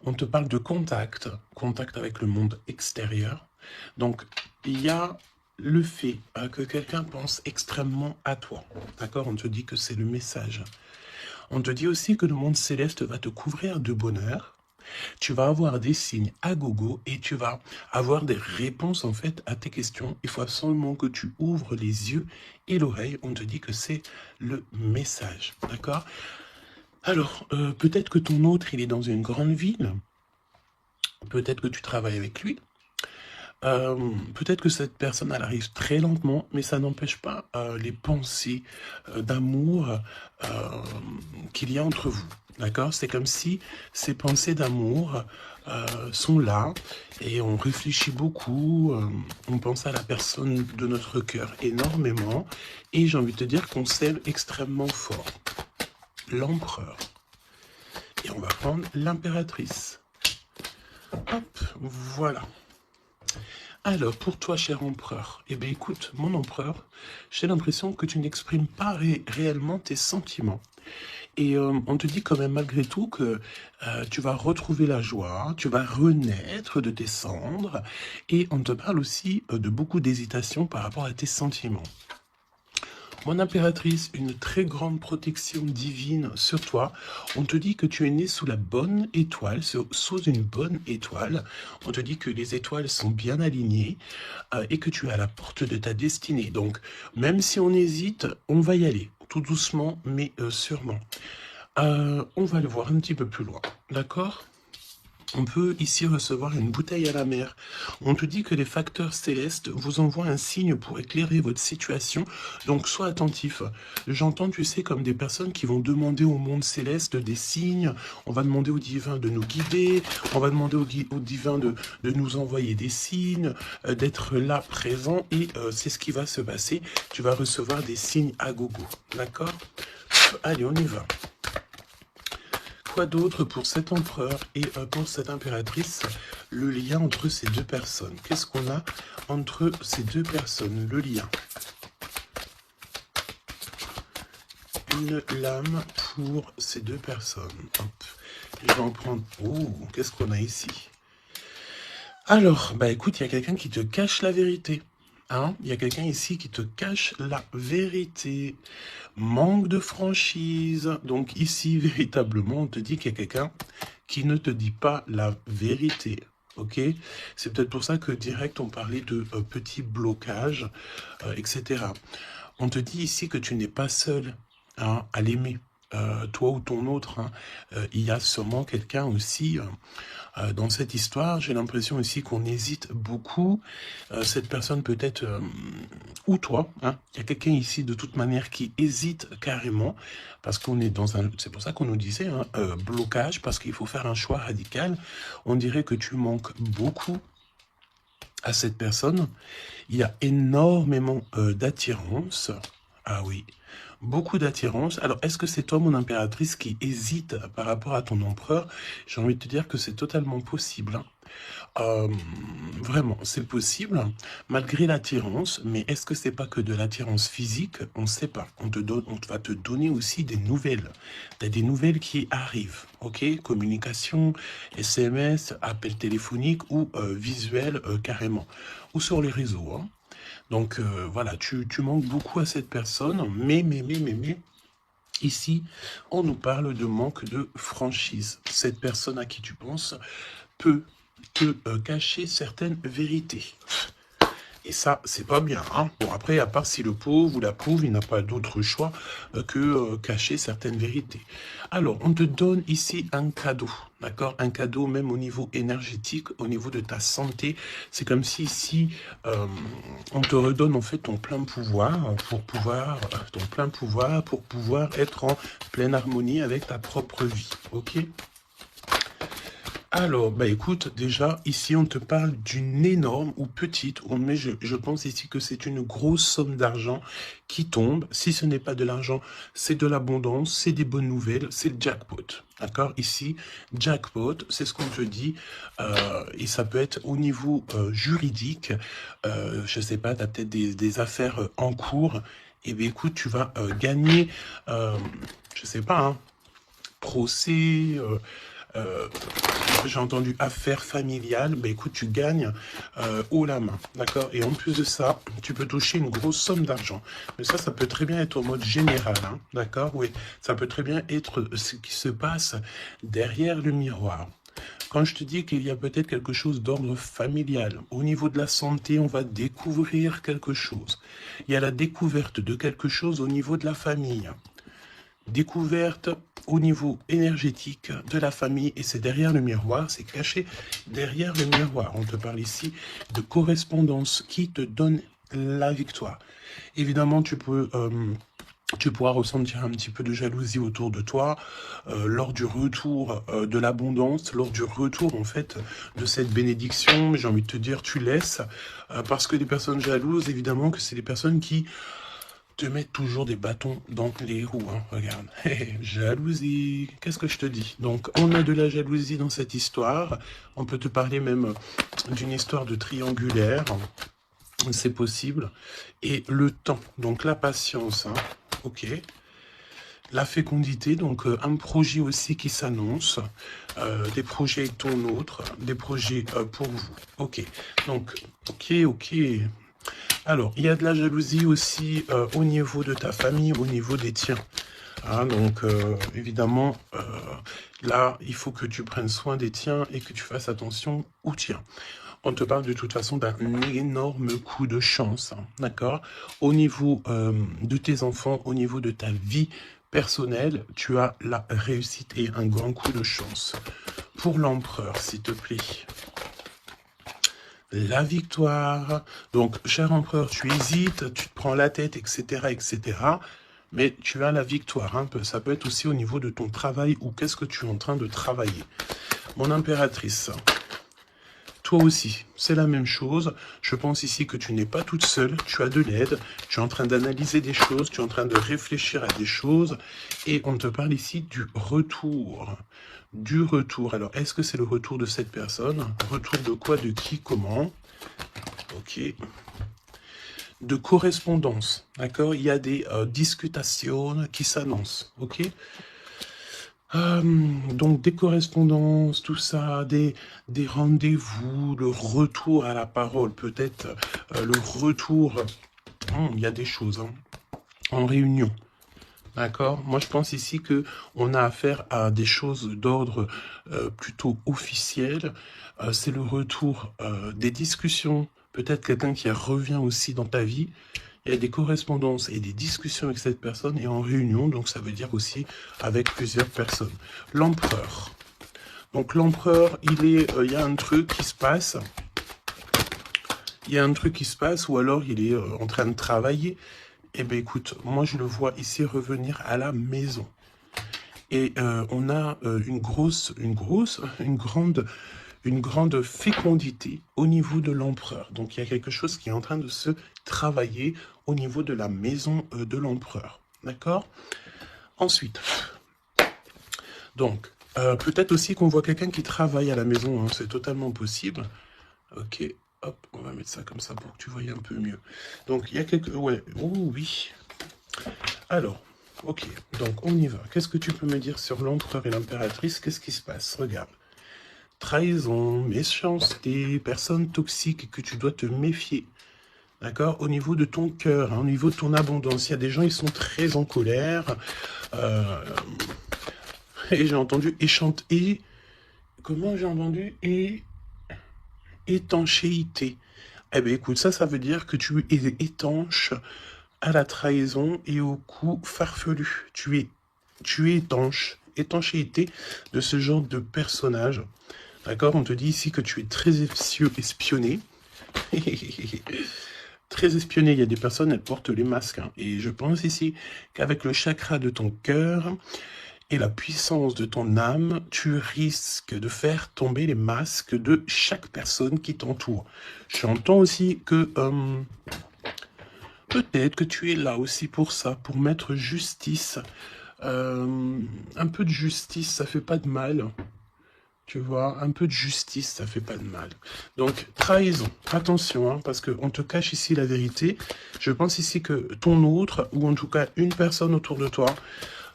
On te parle de contact, contact avec le monde extérieur. Donc, il y a le fait que quelqu'un pense extrêmement à toi. D'accord? On te dit que c'est le message. On te dit aussi que le monde céleste va te couvrir de bonheur. Tu vas avoir des signes à gogo et tu vas avoir des réponses en fait à tes questions. Il faut absolument que tu ouvres les yeux et l'oreille. On te dit que c'est le message. D'accord? Alors, peut-être que ton autre, il est dans une grande ville. Peut-être que tu travailles avec lui. Peut-être que cette personne, elle arrive très lentement, mais ça n'empêche pas les pensées d'amour qu'il y a entre vous. D'accord? C'est comme si ces pensées d'amour sont là et on réfléchit beaucoup, on pense à la personne de notre cœur énormément et j'ai envie de te dire qu'on s'aime extrêmement fort. L'empereur. Et on va prendre l'impératrice. Hop, voilà. Alors, pour toi, cher empereur, eh bien écoute, mon empereur, j'ai l'impression que tu n'exprimes pas réellement tes sentiments. Et on te dit quand même malgré tout que tu vas retrouver la joie, tu vas renaître de tes cendres, et on te parle aussi de beaucoup d'hésitation par rapport à tes sentiments. Mon impératrice, une très grande protection divine sur toi. On te dit que tu es né sous la bonne étoile, sous une bonne étoile. On te dit que les étoiles sont bien alignées et que tu es à la porte de ta destinée. Donc, même si on hésite, on va y aller, tout doucement, mais sûrement. On va le voir un petit peu plus loin, d'accord ? On peut ici recevoir une bouteille à la mer. On te dit que les facteurs célestes vous envoient un signe pour éclairer votre situation. Donc, sois attentif. J'entends, tu sais, comme des personnes qui vont demander au monde céleste des signes. On va demander au divin de nous guider. On va demander au divin de nous envoyer des signes, d'être là, présent. Et c'est ce qui va se passer. Tu vas recevoir des signes à gogo. D'accord? Allez, on y va. Quoi d'autre pour cet empereur et pour cette impératrice, le lien entre ces deux personnes? Qu'est-ce qu'on a entre ces deux personnes? Le lien. Une lame pour ces deux personnes. Hop. Je vais en prendre... Oh, qu'est-ce qu'on a ici? Alors, bah écoute, il y a quelqu'un qui te cache la vérité. Hein, il y a quelqu'un ici qui te cache la vérité. Manque de franchise. Donc ici, véritablement, on te dit qu'il y a quelqu'un qui ne te dit pas la vérité. Ok? C'est peut-être pour ça que direct, on parlait de petits blocages, etc. On te dit ici que tu n'es pas seul hein, à l'aimer. Toi ou ton autre, hein. Il y a sûrement quelqu'un aussi dans cette histoire. J'ai l'impression aussi qu'on hésite beaucoup. Cette personne peut-être, ou toi, hein. Il y a quelqu'un ici de toute manière qui hésite carrément, parce qu'on est dans un... C'est pour ça qu'on nous disait, hein, blocage, parce qu'il faut faire un choix radical. On dirait que tu manques beaucoup à cette personne. Il y a énormément d'attirance. Ah oui, beaucoup d'attirance. Alors, est-ce que c'est toi, mon impératrice, qui hésite par rapport à ton empereur? J'ai envie de te dire que c'est totalement possible. Hein. Vraiment, c'est possible, malgré l'attirance. Mais est-ce que c'est pas que de l'attirance physique? On ne sait pas. On va te donner aussi des nouvelles. T'as des nouvelles qui arrivent, ok? Communication, SMS, appel téléphonique ou visuel carrément. Ou sur les réseaux, hein. Donc voilà, tu manques beaucoup à cette personne, mais, ici, on nous parle de manque de franchise. Cette personne à qui tu penses peut te cacher certaines vérités. Et ça, c'est pas bien. Hein. Bon, après, à part si le pauvre ou la pauvre, il n'a pas d'autre choix que cacher certaines vérités. Alors, on te donne ici un cadeau, d'accord? Un cadeau même au niveau énergétique, au niveau de ta santé. C'est comme si ici, on te redonne en fait ton plein pouvoir pour pouvoir être en pleine harmonie avec ta propre vie, ok? Alors, bah écoute, déjà, ici, on te parle d'une énorme ou petite, mais je pense ici que c'est une grosse somme d'argent qui tombe. Si ce n'est pas de l'argent, c'est de l'abondance, c'est des bonnes nouvelles, c'est le jackpot. D'accord? Ici, jackpot, c'est ce qu'on te dit, et ça peut être au niveau juridique. Je sais pas, tu as peut-être des affaires en cours. Eh bien, écoute, tu vas gagner, je sais pas, hein, procès... j'ai entendu affaires familiales, ben écoute, tu gagnes haut la main, d'accord? Et en plus de ça, tu peux toucher une grosse somme d'argent. Mais ça peut très bien être au mode général, hein, d'accord? Oui, ça peut très bien être ce qui se passe derrière le miroir. Quand je te dis qu'il y a peut-être quelque chose d'ordre familial, au niveau de la santé, on va découvrir quelque chose. Il y a la découverte de quelque chose au niveau de la famille. Découverte au niveau énergétique de la famille, et c'est derrière le miroir, c'est caché derrière le miroir. On te parle ici de correspondance qui te donne la victoire. Évidemment, tu pourras ressentir un petit peu de jalousie autour de toi lors du retour de l'abondance, lors du retour en fait de cette bénédiction. Mais j'ai envie de te dire, tu laisses, parce que les personnes jalouses, évidemment que c'est des personnes qui te mettent toujours des bâtons dans les roues, hein. Regarde, jalousie, qu'est-ce que je te dis? Donc, on a de la jalousie dans cette histoire, on peut te parler même d'une histoire de triangulaire, c'est possible, et le temps, donc la patience, hein. Ok, la fécondité, donc un projet aussi qui s'annonce, des projets avec ton autre, des projets pour vous, ok, donc, ok. Alors, il y a de la jalousie aussi au niveau de ta famille, au niveau des tiens. Hein, donc, évidemment, là, il faut que tu prennes soin des tiens et que tu fasses attention aux tiens. On te parle de toute façon d'un énorme coup de chance, hein, d'accord? Au niveau de tes enfants, au niveau de ta vie personnelle, tu as la réussite et un grand coup de chance. Pour l'empereur, s'il te plaît. La victoire. Donc, cher empereur, tu hésites, tu te prends la tête, etc., etc. Mais tu as la victoire. Hein. Ça peut être aussi au niveau de ton travail ou qu'est-ce que tu es en train de travailler. Mon impératrice, toi aussi, c'est la même chose. Je pense ici que tu n'es pas toute seule, tu as de l'aide, tu es en train d'analyser des choses, tu es en train de réfléchir à des choses. Et on te parle ici du retour. Du retour. Alors, est-ce que c'est le retour de cette personne? Retour de quoi? De qui? Comment? Ok. De correspondance. D'accord? Il y a des discutations qui s'annoncent. Ok? Donc, des correspondances, tout ça, des rendez-vous, le retour à la parole, peut-être le retour... il y a des choses, hein, en réunion. D'accord? Moi, je pense ici que on a affaire à des choses d'ordre plutôt officiel. C'est le retour des discussions. Peut-être quelqu'un qui revient aussi dans ta vie. Il y a des correspondances et des discussions avec cette personne et en réunion. Donc, ça veut dire aussi avec plusieurs personnes. L'empereur. Donc, l'empereur, il y a un truc qui se passe. Il y a un truc qui se passe ou alors il est en train de travailler. Eh bien, écoute, moi, je le vois ici revenir à la maison. Et on a une grande fécondité au niveau de l'empereur. Donc, il y a quelque chose qui est en train de se travailler au niveau de la maison de l'empereur. D'accord? Ensuite, donc, peut-être aussi qu'on voit quelqu'un qui travaille à la maison. Hein, c'est totalement possible. Ok. Hop, on va mettre ça comme ça pour que tu voyes un peu mieux. Donc, il y a quelques... Ouais, oh oui. Alors, ok, donc on y va. Qu'est-ce que tu peux me dire sur l'empereur et l'impératrice? Qu'est-ce qui se passe? Regarde. Trahison, méchanceté, personne toxique que tu dois te méfier. D'accord? Au niveau de ton cœur, hein, au niveau de ton abondance, il y a des gens, ils sont très en colère. Et j'ai entendu échanter... Comment j'ai entendu? Étanchéité. Eh bien, écoute, ça veut dire que tu es étanche à la trahison et au coup farfelu. Tu es étanche. Étanchéité de ce genre de personnage. D'accord? On te dit ici que tu es très espionné. Très espionné. Il y a des personnes, elles portent les masques. Hein. Et je pense ici qu'avec le chakra de ton cœur... et la puissance de ton âme, tu risques de faire tomber les masques de chaque personne qui t'entoure. J'entends aussi que peut-être que tu es là aussi pour ça, pour mettre justice. Un peu de justice, ça fait pas de mal. Tu vois, un peu de justice, ça fait pas de mal. Donc, trahison, attention, hein, parce qu'on te cache ici la vérité. Je pense ici que ton autre, ou en tout cas une personne autour de toi,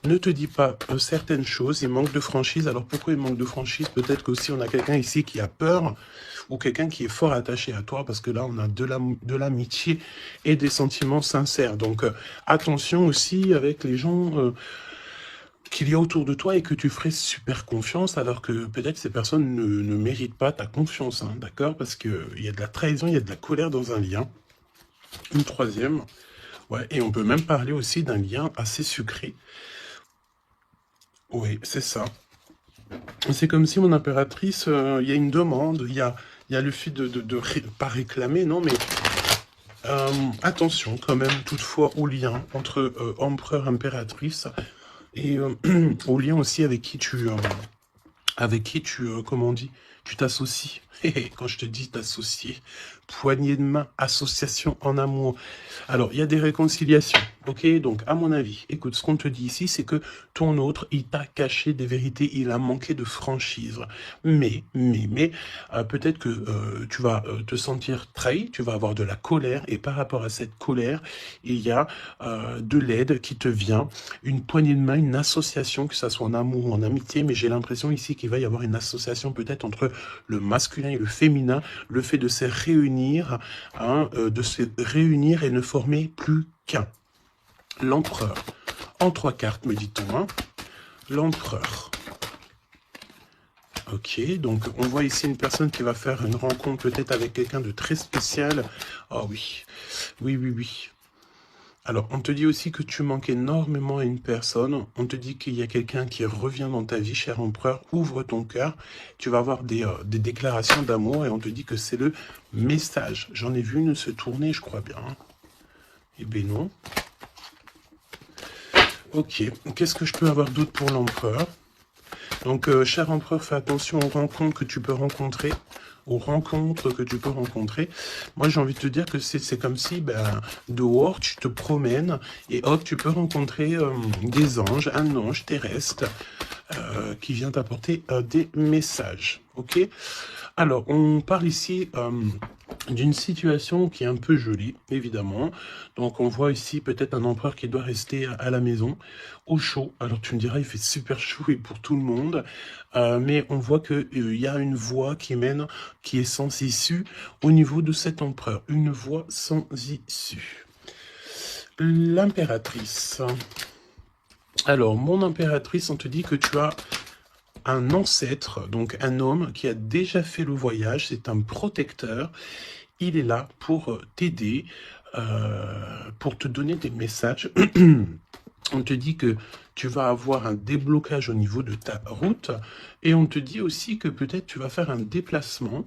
ne te dit pas certaines choses, il manque de franchise. Alors pourquoi il manque de franchise? Peut-être qu'aussi on a quelqu'un ici qui a peur, ou quelqu'un qui est fort attaché à toi, parce que là on a de l'amitié et des sentiments sincères. Donc attention aussi avec les gens qu'il y a autour de toi et que tu ferais super confiance, alors que peut-être ces personnes ne méritent pas ta confiance, hein, d'accord? Parce qu'il y a de la trahison, il y a de la colère dans un lien. Une troisième, ouais, et on peut même parler aussi d'un lien assez sucré. Oui, c'est ça. C'est comme si mon impératrice, il y a une demande, il y a le fait pas réclamer, non, mais attention quand même toutefois au lien entre empereur, impératrice, et au lien aussi avec qui tu, comment on dit, tu t'associes. Quand je te dis t'associer, poignée de main, association en amour. Alors, il y a des réconciliations, ok? Donc, à mon avis, écoute, ce qu'on te dit ici, c'est que ton autre, il t'a caché des vérités, il a manqué de franchise. Mais, peut-être que tu vas te sentir trahi, tu vas avoir de la colère, et par rapport à cette colère, il y a de l'aide qui te vient, une poignée de main, une association, que ça soit en amour ou en amitié, mais j'ai l'impression ici qu'il va y avoir une association peut-être entre le masculin et le féminin, le fait de se réunir, hein, et ne former plus qu'un. L'empereur. En 3 cartes, me dit-on, hein. L'empereur. Ok, donc on voit ici une personne qui va faire une rencontre peut-être avec quelqu'un de très spécial. Oh oui, oui. Alors, on te dit aussi que tu manques énormément à une personne. On te dit qu'il y a quelqu'un qui revient dans ta vie, cher empereur. Ouvre ton cœur. Tu vas avoir des déclarations d'amour et on te dit que c'est le message. J'en ai vu une se tourner, je crois bien. Eh bien non. Ok, qu'est-ce que je peux avoir d'autre pour l'empereur? Donc, cher empereur, fais attention aux rencontres que tu peux rencontrer. Moi, j'ai envie de te dire que c'est comme si, dehors, tu te promènes et hop, tu peux rencontrer des anges, un ange terrestre qui vient t'apporter des messages, ok? Alors, on parle ici d'une situation qui est un peu jolie, évidemment. Donc, on voit ici peut-être un empereur qui doit rester à la maison, au chaud. Alors, tu me diras, il fait super chaud et pour tout le monde. Mais on voit qu'il y a une voie qui mène, qui est sans issue au niveau de cet empereur. Une voie sans issue. L'impératrice. Alors, mon impératrice, on te dit que tu as un ancêtre, donc un homme qui a déjà fait le voyage, c'est un protecteur. Il est là pour t'aider, pour te donner des messages. On te dit que tu vas avoir un déblocage au niveau de ta route et on te dit aussi que peut-être tu vas faire un déplacement,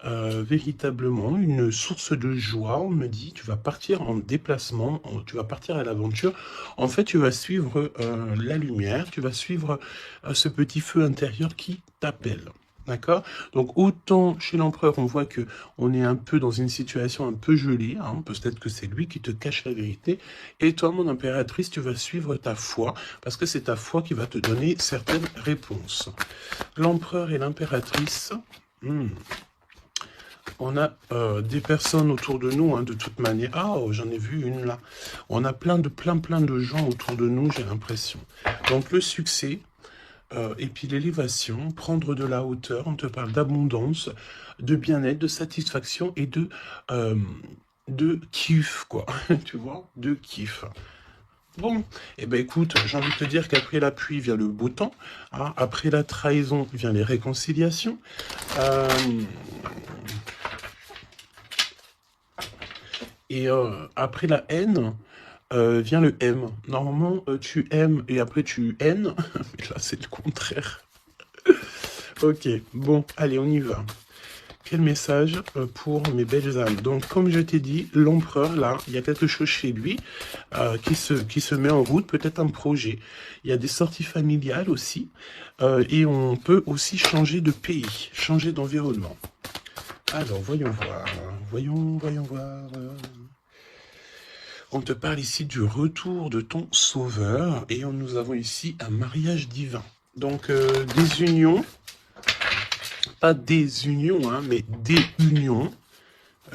véritablement une source de joie. On me dit tu vas partir en déplacement, tu vas partir à l'aventure. En fait, tu vas suivre la lumière, tu vas suivre ce petit feu intérieur qui t'appelle. D'accord? Donc, autant chez l'empereur, on voit que on est un peu dans une situation un peu gelée, hein, peut-être que c'est lui qui te cache la vérité, et toi, mon impératrice, tu vas suivre ta foi, parce que c'est ta foi qui va te donner certaines réponses. L'empereur et l'impératrice, on a des personnes autour de nous, hein, de toute manière. Ah, oh, j'en ai vu une là. On a plein de gens autour de nous, j'ai l'impression. Donc, le succès... et puis l'élévation, prendre de la hauteur, on te parle d'abondance, de bien-être, de satisfaction et de kiff, quoi. Tu vois, de kiff. Bon, eh ben écoute, j'ai envie de te dire qu'après la pluie vient le beau temps, hein, après la trahison vient les réconciliations. Et après la haine, vient le M. Normalement, tu aimes et après tu haines. Mais là, c'est le contraire. Ok, bon, allez, on y va. Quel message pour mes belles âmes? Donc, comme je t'ai dit, l'empereur, là, il y a quelque chose chez lui qui se met en route, peut-être un projet. Il y a des sorties familiales aussi. Et on peut aussi changer de pays, changer d'environnement. Alors, voyons voir. Voyons voir. On te parle ici du retour de ton sauveur et nous avons ici un mariage divin. Donc des unions, pas des unions, hein, mais des unions.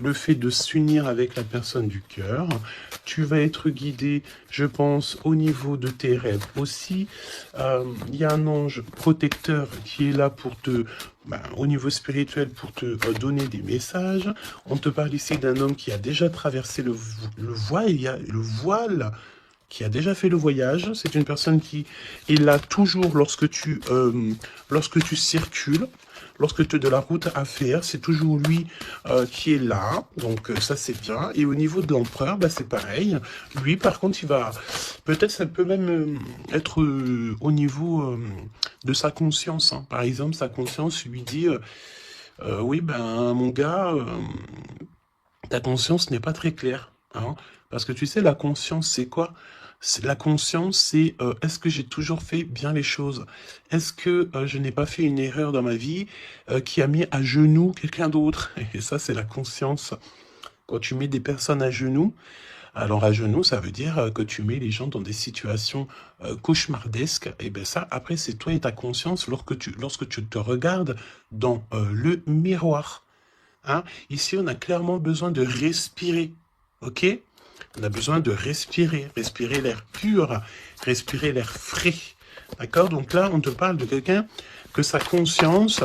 le fait de s'unir avec la personne du cœur. Tu vas être guidé, je pense, au niveau de tes rêves aussi. Il y a un ange protecteur qui est là pour te, au niveau spirituel, pour te donner des messages. On te parle ici d'un homme qui a déjà traversé le voile. Il y a le voile qui a déjà fait le voyage. C'est une personne qui est là toujours lorsque tu circules. Lorsque tu as de la route à faire, c'est toujours lui qui est là. Donc ça, c'est bien. Et au niveau de l'empereur, c'est pareil. Lui, par contre, il va... Peut-être ça peut même être au niveau de sa conscience. Hein. Par exemple, sa conscience lui dit... oui, mon gars, ta conscience n'est pas très claire. Hein. Parce que tu sais, la conscience, c'est quoi? La conscience, c'est est-ce que j'ai toujours fait bien les choses? Est-ce que je n'ai pas fait une erreur dans ma vie qui a mis à genoux quelqu'un d'autre? Et ça, c'est la conscience. Quand tu mets des personnes à genoux, alors à genoux, ça veut dire que tu mets les gens dans des situations cauchemardesques. Et bien ça, après, c'est toi et ta conscience lorsque tu te regardes dans le miroir. Hein? Ici, on a clairement besoin de respirer. OK? On a besoin de respirer l'air pur, respirer l'air frais. D'accord? Donc là, on te parle de quelqu'un que sa conscience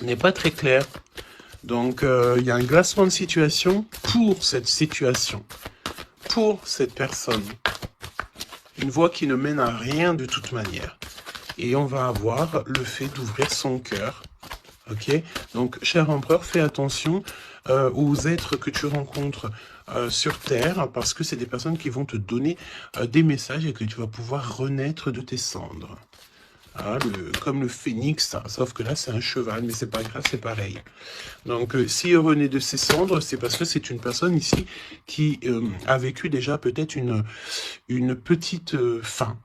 n'est pas très claire. Donc, il y a un glacement de situation pour cette situation, pour cette personne. Une voie qui ne mène à rien de toute manière. Et on va avoir le fait d'ouvrir son cœur. Ok? Donc, cher empereur, fais attention aux êtres que tu rencontres sur Terre, parce que c'est des personnes qui vont te donner des messages et que tu vas pouvoir renaître de tes cendres. Hein, comme le phénix, hein, sauf que là c'est un cheval, mais c'est pas grave, c'est pareil. Donc s'il renaît de ses cendres, c'est parce que c'est une personne ici qui a vécu déjà peut-être une petite fin,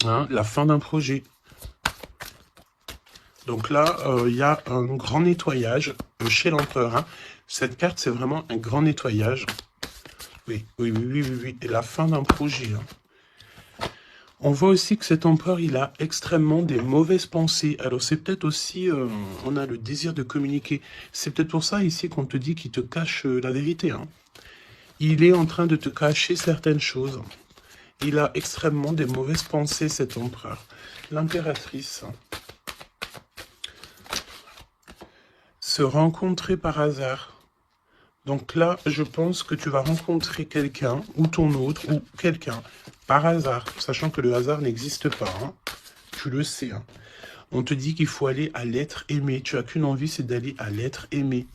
hein, la fin d'un projet. Donc là, il y a un grand nettoyage chez l'empereur. Hein. Cette carte, c'est vraiment un grand nettoyage. Oui. Et la fin d'un projet. Hein. On voit aussi que cet empereur, il a extrêmement des mauvaises pensées. Alors c'est peut-être aussi, on a le désir de communiquer. C'est peut-être pour ça ici qu'on te dit qu'il te cache la vérité. Hein. Il est en train de te cacher certaines choses. Il a extrêmement des mauvaises pensées, cet empereur. L'impératrice... Se rencontrer par hasard. Donc là, je pense que tu vas rencontrer quelqu'un, ou ton autre, ou quelqu'un, par hasard, sachant que le hasard n'existe pas. Hein. Tu le sais. Hein. On te dit qu'il faut aller à l'être aimé. Tu n'as qu'une envie, c'est d'aller à l'être aimé.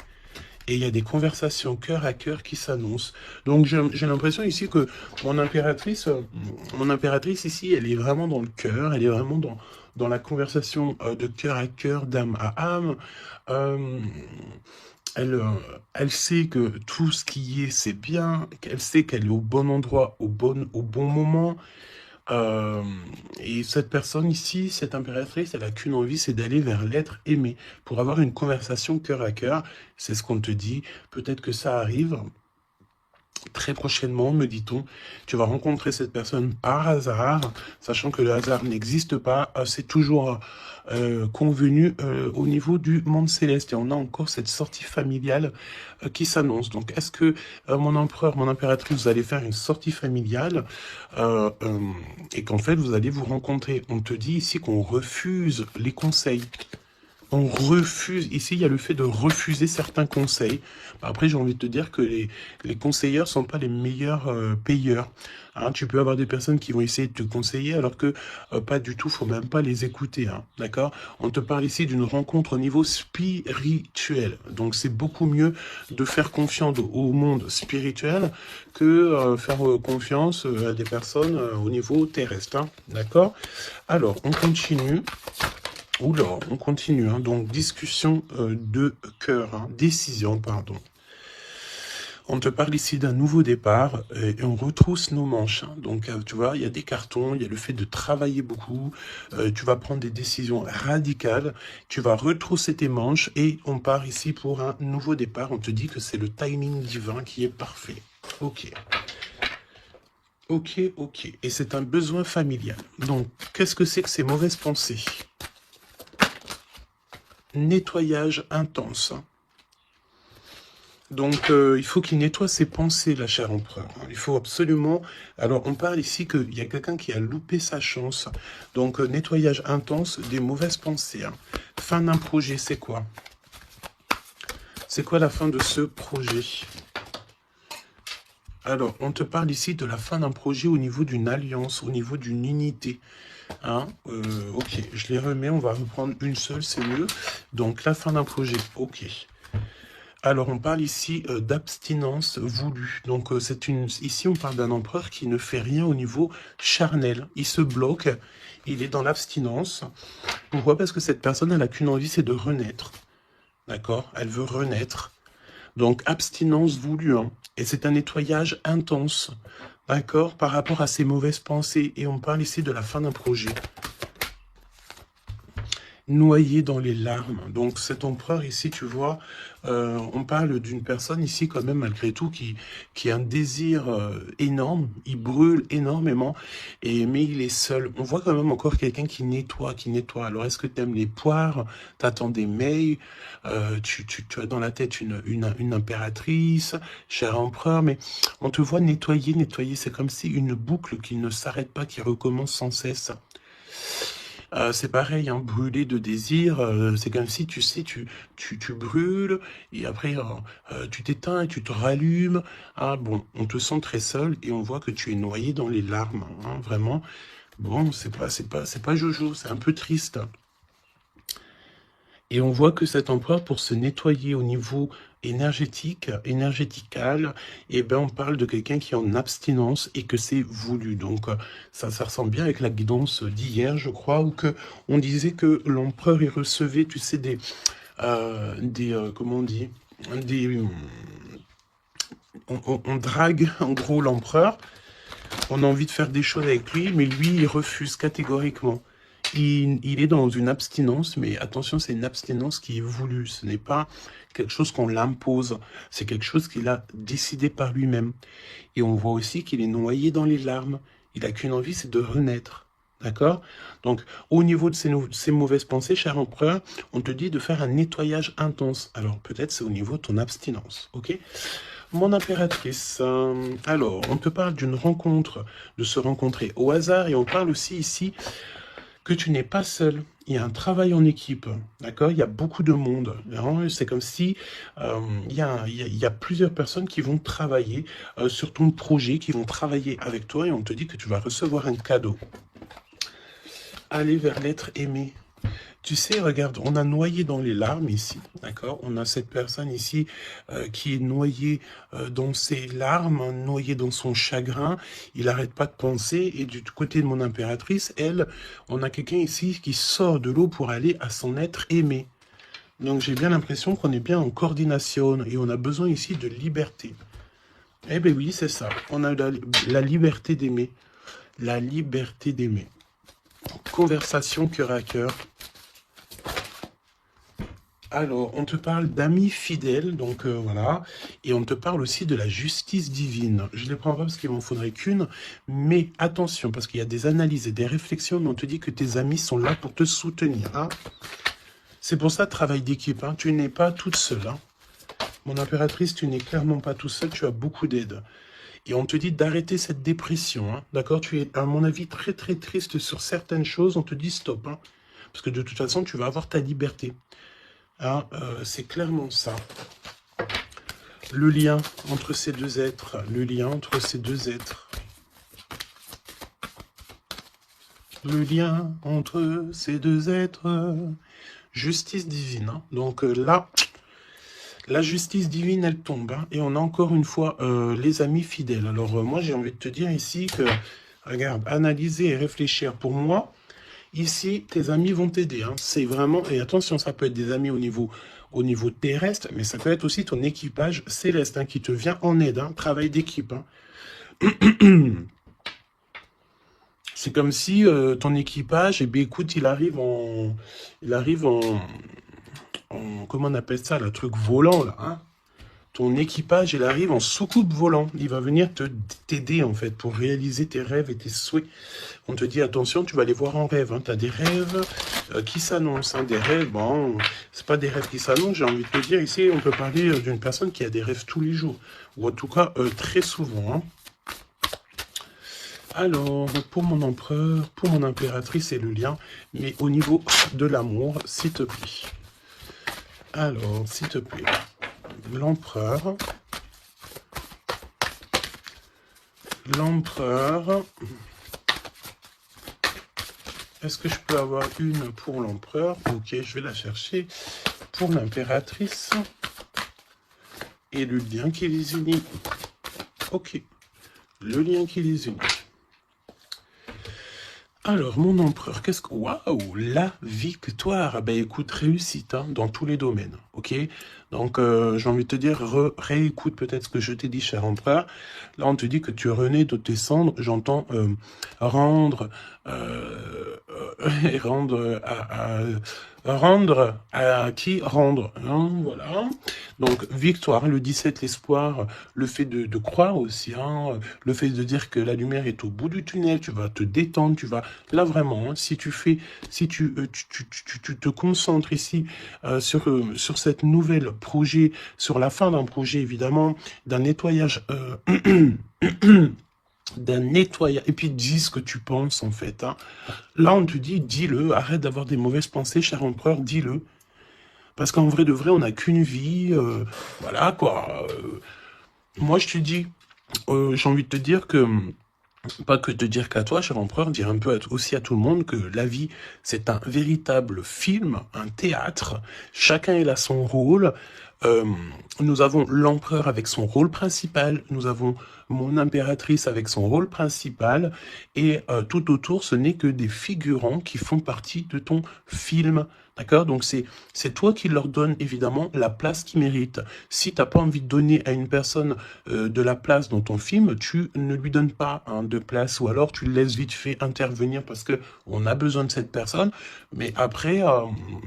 Et il y a des conversations cœur à cœur qui s'annoncent. Donc j'ai l'impression ici que mon impératrice ici, elle est vraiment dans le cœur, elle est vraiment dans la conversation de cœur à cœur, d'âme à âme. Elle sait que tout ce qui est, c'est bien, qu'elle sait qu'elle est au bon endroit, au bon moment. Et cette personne ici, cette impératrice, elle n'a qu'une envie, c'est d'aller vers l'être aimé, pour avoir une conversation cœur à cœur. C'est ce qu'on te dit. Peut-être que ça arrive très prochainement, me dit-on. Tu vas rencontrer cette personne par hasard, sachant que le hasard n'existe pas. C'est toujours convenu au niveau du monde céleste. Et on a encore cette sortie familiale qui s'annonce. Donc, est-ce que mon empereur, mon impératrice, vous allez faire une sortie familiale et qu'en fait, vous allez vous rencontrer? On te dit ici qu'on refuse les conseils. On refuse, ici il y a le fait de refuser certains conseils. Après j'ai envie de te dire que les conseilleurs ne sont pas les meilleurs payeurs. Hein, tu peux avoir des personnes qui vont essayer de te conseiller alors que pas du tout, faut même pas les écouter. Hein, d'accord? On te parle ici d'une rencontre au niveau spirituel. Donc c'est beaucoup mieux de faire confiance au monde spirituel que faire confiance à des personnes au niveau terrestre. Hein, d'accord? Alors on continue. Oula, on continue, hein. Donc discussion de cœur, hein. Décision, pardon. On te parle ici d'un nouveau départ et on retrousse nos manches. Hein. Donc tu vois, il y a des cartons, il y a le fait de travailler beaucoup, tu vas prendre des décisions radicales, tu vas retrousser tes manches et on part ici pour un nouveau départ. On te dit que c'est le timing divin qui est parfait. Ok. Ok. Et c'est un besoin familial. Donc, qu'est-ce que c'est que ces mauvaises pensées ? Nettoyage intense. Donc, il faut qu'il nettoie ses pensées, la chère empereur. Il faut absolument... Alors, on parle ici qu'il y a quelqu'un qui a loupé sa chance. Donc, nettoyage intense des mauvaises pensées. Hein. Fin d'un projet, c'est quoi? C'est quoi la fin de ce projet? Alors, on te parle ici de la fin d'un projet au niveau d'une alliance, au niveau d'une unité. Hein, ok, je les remets, on va reprendre une seule, c'est mieux. Donc, la fin d'un projet, ok. Alors, on parle ici d'abstinence voulue. Donc, ici, on parle d'un empereur qui ne fait rien au niveau charnel. Il se bloque, il est dans l'abstinence. Pourquoi? Parce que cette personne, elle n'a qu'une envie, c'est de renaître. D'accord? Elle veut renaître. Donc, abstinence voulue. Hein. Et c'est un nettoyage intense. D'accord? Par rapport à ses mauvaises pensées. Et on parle ici de la fin d'un projet. Noyé dans les larmes. Donc cet empereur ici, tu vois, on parle d'une personne ici quand même malgré tout qui a un désir énorme, il brûle énormément, mais il est seul. On voit quand même encore quelqu'un qui nettoie, Alors est-ce que tu aimes les poires? T'attends des mails, tu as dans la tête une impératrice, cher empereur, mais on te voit nettoyer, c'est comme si une boucle qui ne s'arrête pas, qui recommence sans cesse. C'est pareil, hein, brûler de désir, c'est comme si, tu sais, tu brûles, et après, tu t'éteins et tu te rallumes. Ah bon, on te sent très seul, et on voit que tu es noyé dans les larmes, hein, vraiment. Bon, c'est pas Jojo, c'est un peu triste. Et on voit que cet empereur, pour se nettoyer au niveau énergétical, eh ben, on parle de quelqu'un qui est en abstinence et que c'est voulu. Donc, ça ressemble bien avec la guidance d'hier, je crois, où on disait que l'empereur, il recevait, tu sais, comment on dit, on drague, en gros, l'empereur. On a envie de faire des choses avec lui, mais lui, il refuse catégoriquement. Il est dans une abstinence, mais attention, c'est une abstinence qui est voulue. Ce n'est pas quelque chose qu'on l'impose. C'est quelque chose qu'il a décidé par lui-même. Et on voit aussi qu'il est noyé dans les larmes. Il n'a qu'une envie, c'est de renaître. D'accord? Donc, au niveau de ces mauvaises pensées, cher empereur, on te dit de faire un nettoyage intense. Alors, peut-être c'est au niveau de ton abstinence. Ok? Mon impératrice, alors, on te parle d'une rencontre, de se rencontrer au hasard, et on parle aussi ici que tu n'es pas seul. Il y a un travail en équipe, d'accord? Il y a beaucoup de monde. C'est comme si il y a plusieurs personnes qui vont travailler sur ton projet, qui vont travailler avec toi, et on te dit que tu vas recevoir un cadeau. Aller vers l'être aimé. Tu sais, regarde, on a noyé dans les larmes ici, d'accord? On a cette personne ici qui est noyée dans ses larmes, noyée dans son chagrin. Il n'arrête pas de penser. Et du côté de mon impératrice, elle, on a quelqu'un ici qui sort de l'eau pour aller à son être aimé. Donc j'ai bien l'impression qu'on est bien en coordination et on a besoin ici de liberté. Eh bien oui, c'est ça. On a la liberté d'aimer. La liberté d'aimer. Conversation cœur à cœur. Alors, on te parle d'amis fidèles, donc voilà, et on te parle aussi de la justice divine. Je ne les prends pas parce qu'il m'en faudrait qu'une, mais attention, parce qu'il y a des analyses et des réflexions, mais on te dit que tes amis sont là pour te soutenir. Hein. C'est pour ça, travail d'équipe, hein. Tu n'es pas toute seule. Hein. Mon impératrice, tu n'es clairement pas toute seule, tu as beaucoup d'aide. Et on te dit d'arrêter cette dépression, hein. D'accord? Tu es, à mon avis, très très triste sur certaines choses, on te dit stop, hein. Parce que de toute façon, tu vas avoir ta liberté. Ah, c'est clairement ça. Le lien entre ces deux êtres. Le lien entre ces deux êtres. Le lien entre ces deux êtres. Justice divine. Hein. Donc là, la justice divine, elle tombe. Hein, et on a encore une fois les amis fidèles. Alors moi, j'ai envie de te dire ici que, regarde, analyser et réfléchir pour moi. Ici, tes amis vont t'aider. Hein. C'est vraiment... Et attention, ça peut être des amis au niveau terrestre, mais ça peut être aussi ton équipage céleste hein, qui te vient en aide. Hein. Travail d'équipe. Hein. C'est comme si ton équipage, eh bien, écoute, il arrive en... Comment on appelle ça, le truc volant, là. Hein. Ton équipage, il arrive en soucoupe volant. Il va venir t'aider, en fait, pour réaliser tes rêves et tes souhaits. On te dit, attention, tu vas les voir en rêve. Hein. Tu as des rêves, qui s'annoncent, hein, des rêves. Bon, c'est pas des rêves qui s'annoncent, j'ai envie de te dire. Ici, on peut parler d'une personne qui a des rêves tous les jours, ou en tout cas très souvent. Hein. Alors, pour mon empereur, pour mon impératrice et le lien, mais au niveau de l'amour, s'il te plaît. Alors, s'il te plaît, l'empereur, est-ce que je peux avoir une pour l'empereur? Ok, je vais la chercher. Pour l'impératrice et le lien qui les unit. Ok, le lien qui les unit. Alors, mon empereur, qu'est-ce que... Waouh, la victoire. Ben écoute, réussite hein, dans tous les domaines, ok? Donc, j'ai envie de te dire, réécoute peut-être ce que je t'ai dit, cher empereur. Là, on te dit que tu renais de tes cendres, j'entends rendre... et rendre à qui rendre, hein, voilà. Donc, victoire, le 17, l'espoir, le fait de croire aussi, hein, le fait de dire que la lumière est au bout du tunnel, tu vas te détendre, tu vas... Là, vraiment, hein, si tu te concentres ici sur cette nouvelle projet, sur la fin d'un projet, évidemment, d'un nettoyage... d'un nettoyage, et puis dis ce que tu penses en fait. Hein. Là on te dit, dis-le, arrête d'avoir des mauvaises pensées, cher empereur, dis-le. Parce qu'en vrai de vrai, on n'a qu'une vie, voilà quoi. Moi je te dis, j'ai envie de te dire que, pas que de dire qu'à toi, cher empereur, dire un peu aussi à tout le monde que la vie, c'est un véritable film, un théâtre, chacun est là son rôle. Nous avons l'empereur avec son rôle principal, nous avons mon impératrice avec son rôle principal, et tout autour, ce n'est que des figurants qui font partie de ton film. D'accord? Donc c'est toi qui leur donne évidemment la place qu'ils méritent. Si tu n'as pas envie de donner à une personne de la place dans ton film, tu ne lui donnes pas hein, de place, ou alors tu le laisses vite fait intervenir parce que on a besoin de cette personne, mais après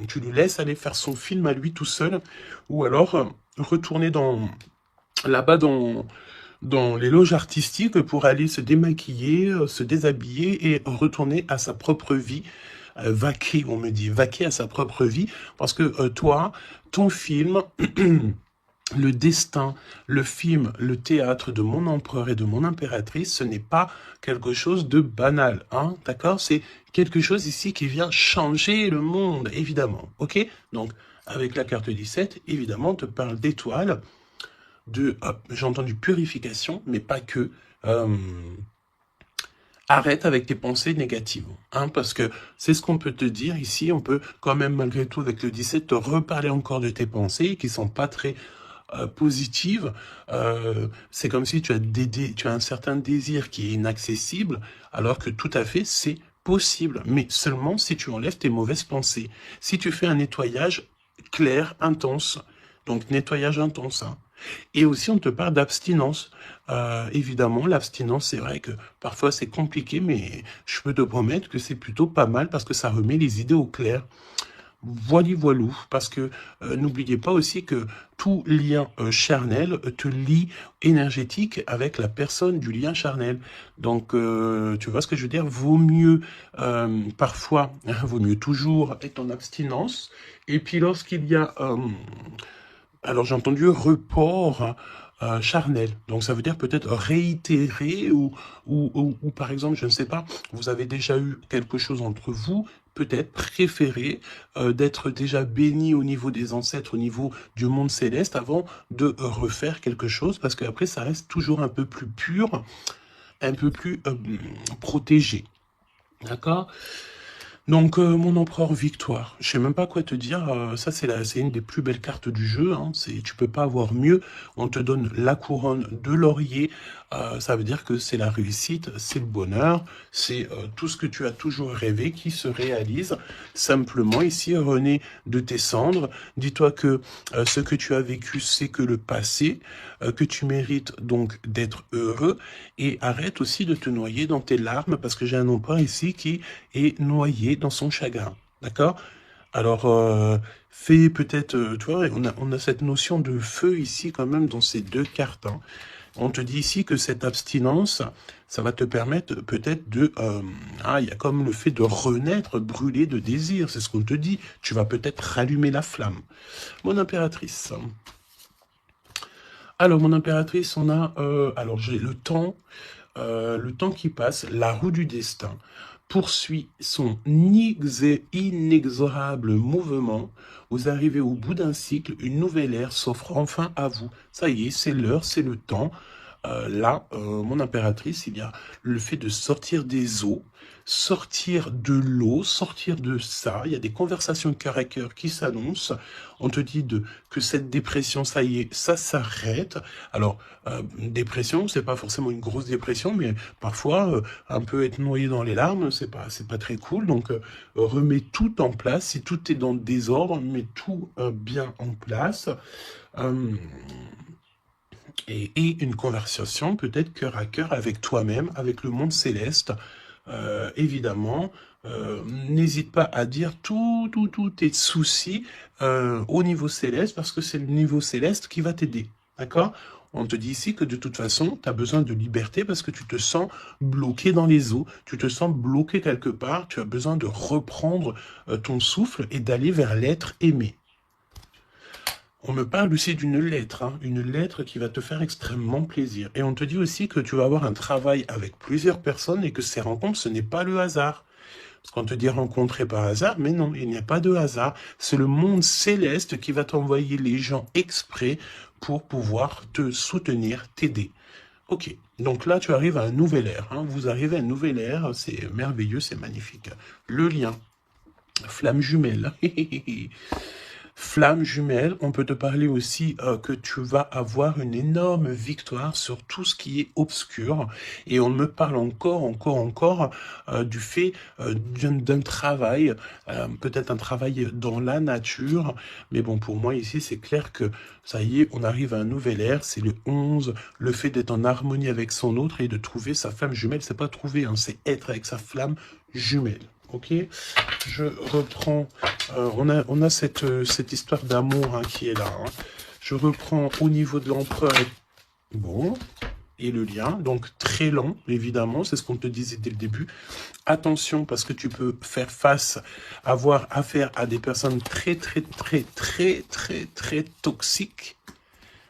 tu le laisses aller faire son film à lui tout seul, ou alors retourner là-bas dans les loges artistiques pour aller se démaquiller, se déshabiller et retourner à sa propre vie. Vaquer, on me dit, vaquer à sa propre vie, parce que toi, ton film, le destin, le film, le théâtre de mon empereur et de mon impératrice, ce n'est pas quelque chose de banal, hein, d'accord? C'est quelque chose ici qui vient changer le monde, évidemment, ok? Donc, avec la carte 17, évidemment, on te parle d'étoiles, j'ai entendu purification, mais pas que. Arrête avec tes pensées négatives, hein, parce que c'est ce qu'on peut te dire ici. On peut quand même, malgré tout, avec le 17, te reparler encore de tes pensées qui sont pas très positives. C'est comme si tu as un certain désir qui est inaccessible, alors que tout à fait, c'est possible, mais seulement si tu enlèves tes mauvaises pensées. Si tu fais un nettoyage clair, intense, donc nettoyage intense, hein. Et aussi, on te parle d'abstinence. Évidemment, l'abstinence, c'est vrai que parfois c'est compliqué, mais je peux te promettre que c'est plutôt pas mal parce que ça remet les idées au clair. Voilou, parce que n'oubliez pas aussi que tout lien charnel te lie énergétique avec la personne du lien charnel. Donc, tu vois ce que je veux dire? Vaut mieux parfois, vaut mieux toujours être en abstinence. Et puis lorsqu'il y a... alors j'ai entendu report charnel, donc ça veut dire peut-être réitérer ou par exemple, je ne sais pas, vous avez déjà eu quelque chose entre vous, peut-être préféré d'être déjà béni au niveau des ancêtres, au niveau du monde céleste, avant de refaire quelque chose, parce qu'après ça reste toujours un peu plus pur, un peu plus protégé, d'accord? Donc, mon empereur victoire, je sais même pas quoi te dire, ça c'est une des plus belles cartes du jeu, hein. Tu peux pas avoir mieux, on te donne la couronne de laurier, ça veut dire que c'est la réussite, c'est le bonheur, c'est tout ce que tu as toujours rêvé qui se réalise, simplement ici, René, de tes cendres, dis-toi que ce que tu as vécu, c'est que le passé, que tu mérites donc d'être heureux, et arrête aussi de te noyer dans tes larmes, parce que j'ai un empereur ici qui est noyé dans son chagrin, d'accord? Alors, fais peut-être, tu vois, on a cette notion de feu ici quand même dans ces deux cartes, hein. On te dit ici que cette abstinence, ça va te permettre peut-être de... il y a comme le fait de renaître, brûler de désir, c'est ce qu'on te dit. Tu vas peut-être rallumer la flamme. Mon impératrice. Alors, mon impératrice, on a... alors, j'ai le temps qui passe, la roue du destin poursuit son inexorable mouvement. Vous arrivez au bout d'un cycle, une nouvelle ère s'offre enfin à vous. Ça y est, c'est l'heure, c'est le temps. Là, mon impératrice, il y a le fait de sortir des eaux, sortir de l'eau, sortir de ça. Il y a des conversations cœur à cœur qui s'annoncent. On te dit que cette dépression, ça y est, ça s'arrête. Alors, dépression, c'est pas forcément une grosse dépression, mais parfois, un peu être noyé dans les larmes, c'est pas très cool. Donc, remets tout en place. Si tout est dans le désordre, mets tout bien en place. Et une conversation peut-être cœur à cœur avec toi-même, avec le monde céleste, évidemment. N'hésite pas à dire tous tes soucis au niveau céleste, parce que c'est le niveau céleste qui va t'aider, d'accord? On te dit ici que de toute façon, tu as besoin de liberté parce que tu te sens bloqué dans les eaux, tu te sens bloqué quelque part, tu as besoin de reprendre ton souffle et d'aller vers l'être aimé. On me parle aussi d'une lettre, une lettre qui va te faire extrêmement plaisir. Et on te dit aussi que tu vas avoir un travail avec plusieurs personnes et que ces rencontres, ce n'est pas le hasard. Parce qu'on te dit rencontrer par hasard, mais non, il n'y a pas de hasard. C'est le monde céleste qui va t'envoyer les gens exprès pour pouvoir te soutenir, t'aider. Ok, donc là tu arrives à un nouvel ère. Vous arrivez à un nouvel ère, c'est merveilleux, c'est magnifique. Le lien, flamme jumelle. Flamme jumelle, on peut te parler aussi que tu vas avoir une énorme victoire sur tout ce qui est obscur. Et on me parle encore du fait d'un travail, peut-être un travail dans la nature. Mais bon, pour moi ici, c'est clair que ça y est, on arrive à un nouvel ère. C'est le 11, le fait d'être en harmonie avec son autre et de trouver sa flamme jumelle. C'est pas trouver, c'est être avec sa flamme jumelle. Ok, je reprends, on a cette histoire d'amour qui est là. Je reprends au niveau de l'empereur, bon, et le lien, donc très lent, évidemment, c'est ce qu'on te disait dès le début. Attention, parce que tu peux faire face, avoir affaire à des personnes très toxiques.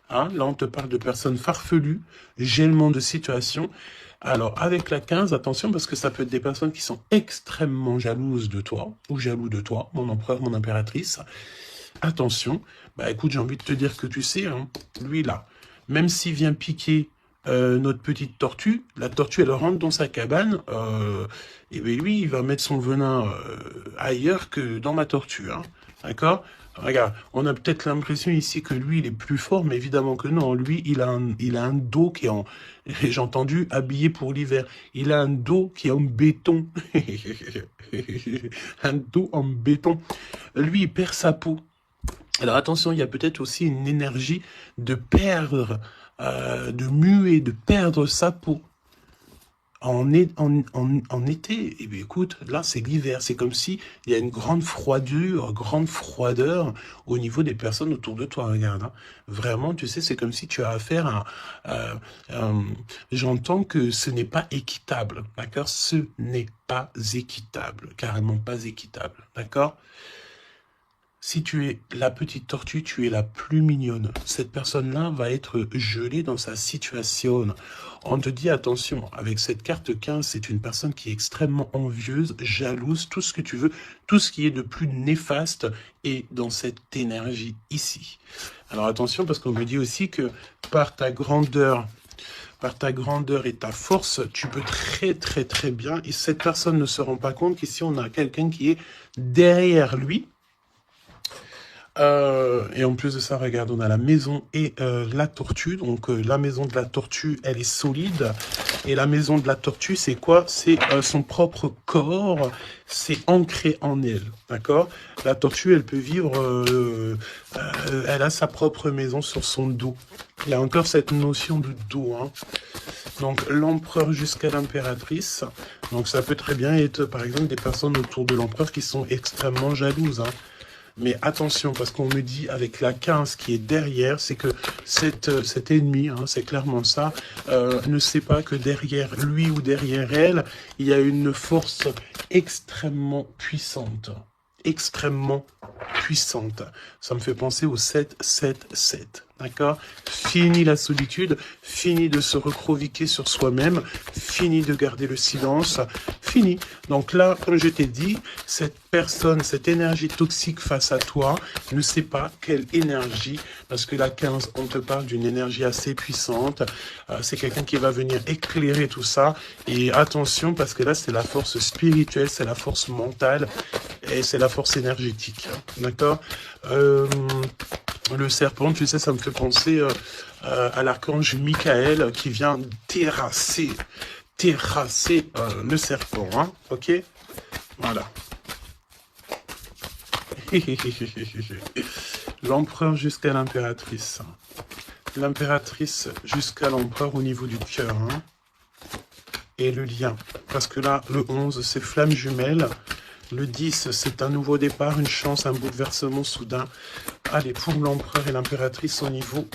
Là, on te parle de personnes farfelues, gèlement de situation. Alors, avec la 15, attention, parce que ça peut être des personnes qui sont extrêmement jalouses de toi, ou jaloux de toi, mon empereur, mon impératrice. Attention, écoute, j'ai envie de te dire que tu sais, lui là, même s'il vient piquer notre petite tortue, la tortue, elle rentre dans sa cabane, et bien lui, il va mettre son venin ailleurs que dans ma tortue, d'accord? Regarde, on a peut-être l'impression ici que lui, il est plus fort, mais évidemment que non. Lui, il a un dos qui est en... J'ai entendu habillé pour l'hiver. Il a un dos qui est en béton. Un dos en béton. Lui, il perd sa peau. Alors attention, il y a peut-être aussi une énergie de perdre, de muer, de perdre sa peau. En été, eh bien, écoute, là c'est l'hiver, c'est comme si il y a une grande froideur au niveau des personnes autour de toi, regarde. Vraiment, tu sais, c'est comme si tu as affaire à... J'entends que ce n'est pas équitable, d'accord? Ce n'est pas équitable, carrément pas équitable, d'accord? Si tu es la petite tortue, tu es la plus mignonne. Cette personne-là va être gelée dans sa situation. On te dit attention, avec cette carte 15, c'est une personne qui est extrêmement envieuse, jalouse, tout ce que tu veux, tout ce qui est de plus néfaste est dans cette énergie ici. Alors attention, parce qu'on me dit aussi que par ta grandeur et ta force, tu peux très bien, et cette personne ne se rend pas compte qu'ici on a quelqu'un qui est derrière lui. Et en plus de ça, regarde, on a la maison et la tortue. Donc la maison de la tortue, elle est solide. Et la maison de la tortue, c'est quoi? C'est son propre corps. C'est ancré en elle. D'accord? La tortue, elle peut vivre... elle a sa propre maison sur son dos. Il y a encore cette notion de dos. Donc l'empereur jusqu'à l'impératrice. Donc ça peut très bien être, par exemple, des personnes autour de l'empereur qui sont extrêmement jalouses. Mais attention, parce qu'on me dit avec la 15 qui est derrière, c'est que cet ennemi, hein, c'est clairement ça, ne sait pas que derrière lui ou derrière elle, il y a une force extrêmement puissante. Extrêmement puissante. Ça me fait penser au 7-7-7. D'accord? Fini la solitude, fini de se recroviquer sur soi-même, fini de garder le silence, fini. Donc là, comme je t'ai dit, cette personne, cette énergie toxique face à toi, ne sait pas quelle énergie, parce que la 15, on te parle d'une énergie assez puissante, c'est quelqu'un qui va venir éclairer tout ça, et attention, parce que là, c'est la force spirituelle, c'est la force mentale, et c'est la force énergétique. D'accord? Le serpent, tu sais, ça me fait penser à l'archange Michael qui vient terrasser le serpent, hein, ok? Voilà. L'empereur jusqu'à l'impératrice. L'impératrice jusqu'à l'empereur au niveau du cœur, hein? Et le lien. Parce que là, le 11, c'est flamme jumelle. Le 10, c'est un nouveau départ, une chance, un bouleversement soudain. Allez, pour l'empereur et l'impératrice au niveau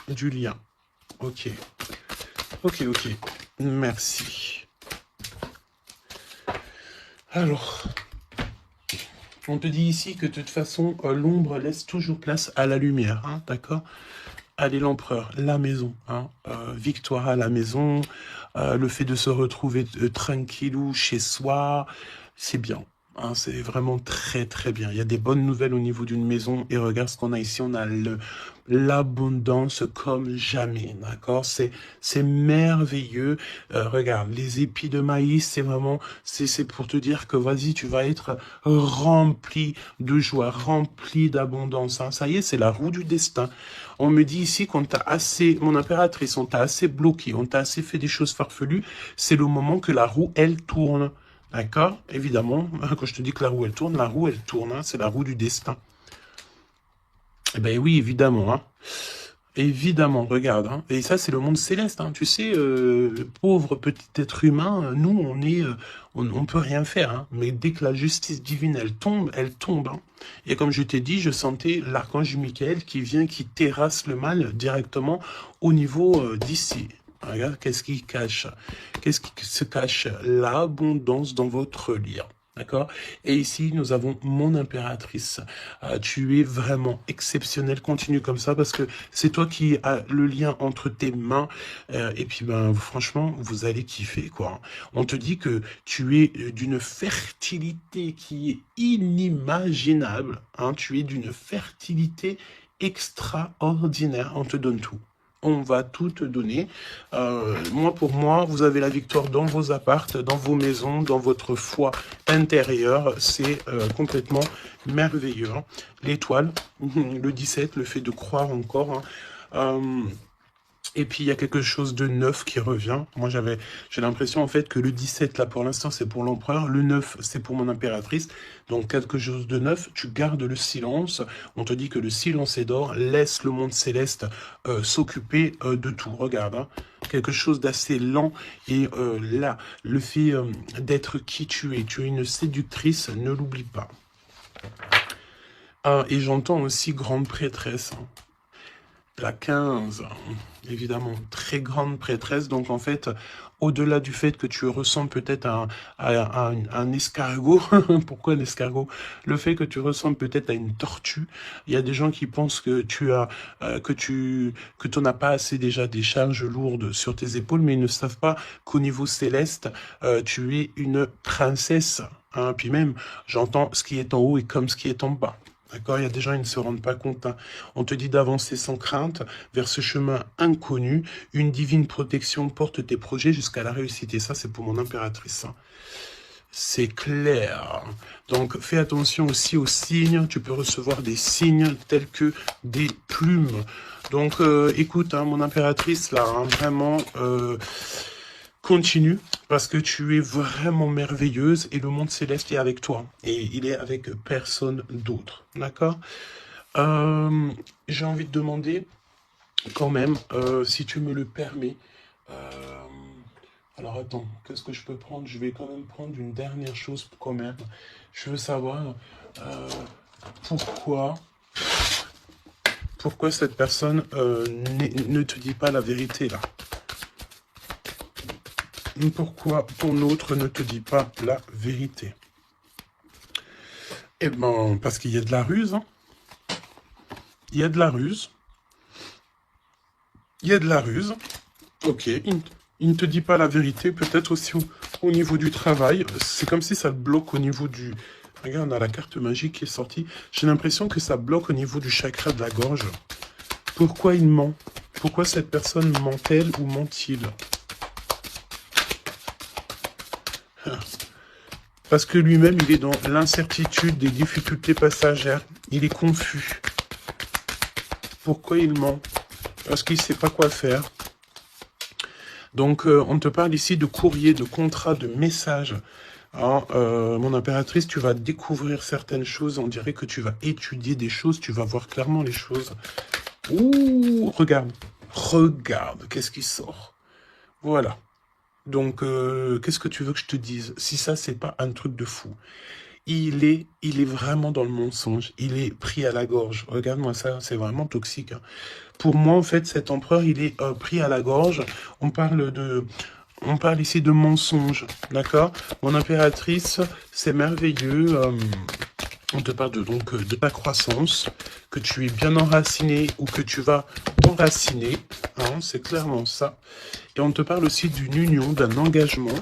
du lien. Ok. Ok, ok. Merci. Alors, on te dit ici que de toute façon, l'ombre laisse toujours place à la lumière, hein, d'accord? Allez, l'empereur, la maison, hein, victoire à la maison, le fait de se retrouver tranquillou chez soi, c'est bien. Hein, c'est vraiment très très bien. Il y a des bonnes nouvelles au niveau d'une maison et regarde ce qu'on a ici. On a l'abondance comme jamais, d'accord? C'est merveilleux. Regarde, les épis de maïs, c'est vraiment, c'est pour te dire que vas-y, tu vas être rempli de joie, rempli d'abondance. Hein. Ça y est, c'est la roue du destin. On me dit ici qu'on t'a assez, mon impératrice, on t'a assez bloqué, on t'a assez fait des choses farfelues. C'est le moment que la roue, elle tourne. D'accord? Évidemment, quand je te dis que la roue, elle tourne, hein, c'est la roue du destin. Eh ben oui, évidemment, hein. Évidemment, regarde, hein. Et ça, c'est le monde céleste, hein. Tu sais, le pauvre petit être humain, nous, on est, on peut rien faire, hein. Mais dès que la justice divine, elle tombe, hein. Et comme je t'ai dit, je sentais l'archange Michael qui vient, qui terrasse le mal directement au niveau d'ici. Regarde, qu'est-ce qui cache? Qu'est-ce qui se cache? L'abondance dans votre lien. D'accord? Et ici, nous avons mon impératrice. Tu es vraiment exceptionnel. Continue comme ça parce que c'est toi qui as le lien entre tes mains. Et puis, ben, franchement, vous allez kiffer, quoi. On te dit que tu es d'une fertilité qui est inimaginable. Hein? Tu es d'une fertilité extraordinaire. On te donne tout. On va tout te donner. Moi, pour moi, vous avez la victoire dans vos appartes, dans vos maisons, dans votre foi intérieure. C'est complètement merveilleux. Hein. L'étoile, le 17, le fait de croire encore. Hein. Et puis, il y a quelque chose de neuf qui revient. Moi, j'ai l'impression, en fait, que le 17, là, pour l'instant, c'est pour l'empereur. Le 9, c'est pour mon impératrice. Donc, quelque chose de neuf. Tu gardes le silence. On te dit que le silence est d'or. Laisse le monde céleste s'occuper de tout. Regarde, hein. Quelque chose d'assez lent. Et là, le fait d'être qui tu es une séductrice, ne l'oublie pas. Et j'entends aussi grande prêtresse. Hein. La 15, évidemment, très grande prêtresse. Donc, en fait, au-delà du fait que tu ressens peut-être un escargot, pourquoi un escargot? Le fait que tu ressembles peut-être à une tortue. Il y a des gens qui pensent que tu n'as pas assez déjà des charges lourdes sur tes épaules, mais ils ne savent pas qu'au niveau céleste, tu es une princesse. Hein. Puis même, j'entends ce qui est en haut et comme ce qui est en bas. D'accord, il y a des gens, ils ne se rendent pas compte. Hein. On te dit d'avancer sans crainte vers ce chemin inconnu. Une divine protection porte tes projets jusqu'à la réussite. Et ça, c'est pour mon impératrice. Hein. C'est clair. Donc, fais attention aussi aux signes. Tu peux recevoir des signes tels que des plumes. Donc, écoute, hein, mon impératrice, là, hein, vraiment... Continue, parce que tu es vraiment merveilleuse et le monde céleste est avec toi. Et il est avec personne d'autre. D'accord? J'ai envie de demander, quand même, si tu me le permets. Alors attends, qu'est-ce que je peux prendre? Je vais quand même prendre une dernière chose quand même. Je veux savoir, Pourquoi cette personne ne te dit pas la vérité, là? Pourquoi ton autre ne te dit pas la vérité? Eh ben, parce qu'il y a de la ruse, hein. Il y a de la ruse. Il y a de la ruse. Ok, il ne te dit pas la vérité, peut-être aussi au niveau du travail. C'est comme si ça le bloque au niveau du... Regarde, on a la carte magique qui est sortie. J'ai l'impression que ça bloque au niveau du chakra de la gorge. Pourquoi il ment? Pourquoi cette personne ment-elle ou ment-il? Parce que lui-même, il est dans l'incertitude, des difficultés passagères. Il est confus. Pourquoi il ment? Parce qu'il ne sait pas quoi faire. Donc, on te parle ici de courrier, de contrat, de message. Alors, mon impératrice, tu vas découvrir certaines choses. On dirait que tu vas étudier des choses. Tu vas voir clairement les choses. Ouh, regarde. Regarde, qu'est-ce qui sort? Voilà. Donc, qu'est-ce que tu veux que je te dise? Si ça, c'est pas un truc de fou. Il est vraiment dans le mensonge. Il est pris à la gorge. Regarde-moi ça, c'est vraiment toxique, hein. Pour moi, en fait, cet empereur, il est pris à la gorge. On parle ici de mensonge, d'accord? Mon impératrice, c'est merveilleux. On te parle de ta croissance, que tu es bien enraciné ou que tu vas t'enraciner, hein, c'est clairement ça. Et on te parle aussi d'une union, d'un engagement,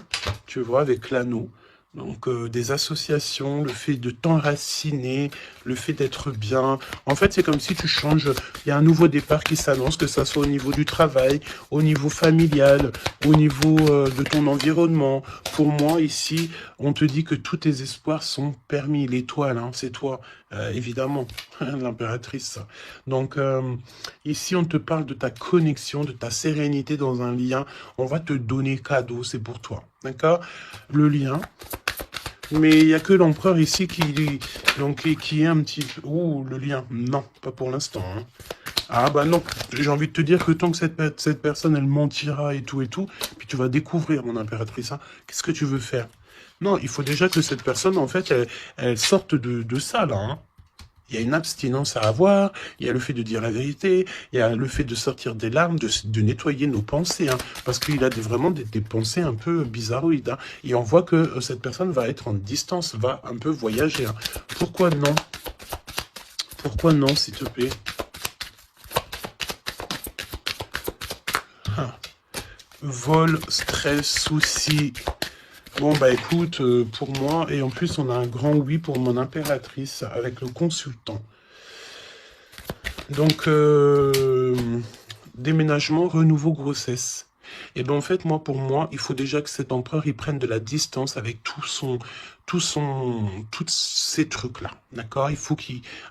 tu vois, avec l'anneau. Donc, des associations, le fait de t'enraciner, le fait d'être bien. En fait, c'est comme si tu changes. Il y a un nouveau départ qui s'annonce, que ça soit au niveau du travail, au niveau familial, au niveau de ton environnement. Pour moi, ici, on te dit que tous tes espoirs sont permis. L'étoile, hein, c'est toi, évidemment, l'impératrice. Donc, ici, on te parle de ta connexion, de ta sérénité dans un lien. On va te donner cadeau, c'est pour toi. D'accord? Le lien. Mais il n'y a que l'empereur ici qui est un petit peu... Ouh, le lien. Non, pas pour l'instant, hein. Ah bah non, j'ai envie de te dire que tant que cette personne, elle mentira et tout, puis tu vas découvrir, mon impératrice, hein, qu'est-ce que tu veux faire? Non, il faut déjà que cette personne, en fait, elle sorte de ça, là, hein. Il y a une abstinence à avoir, il y a le fait de dire la vérité, il y a le fait de sortir des larmes, de nettoyer nos pensées, hein, parce qu'il a vraiment des pensées un peu bizarroïdes, hein, et on voit que cette personne va être en distance, va un peu voyager, hein. Pourquoi non? Pourquoi non, s'il te plaît? Vol, stress, soucis. Bon, bah écoute, pour moi, et en plus, on a un grand oui pour mon impératrice avec le consultant. Donc, déménagement, renouveau, grossesse. Et ben en fait, pour moi, il faut déjà que cet empereur, il prenne de la distance avec tous ces trucs-là, d'accord? Il faut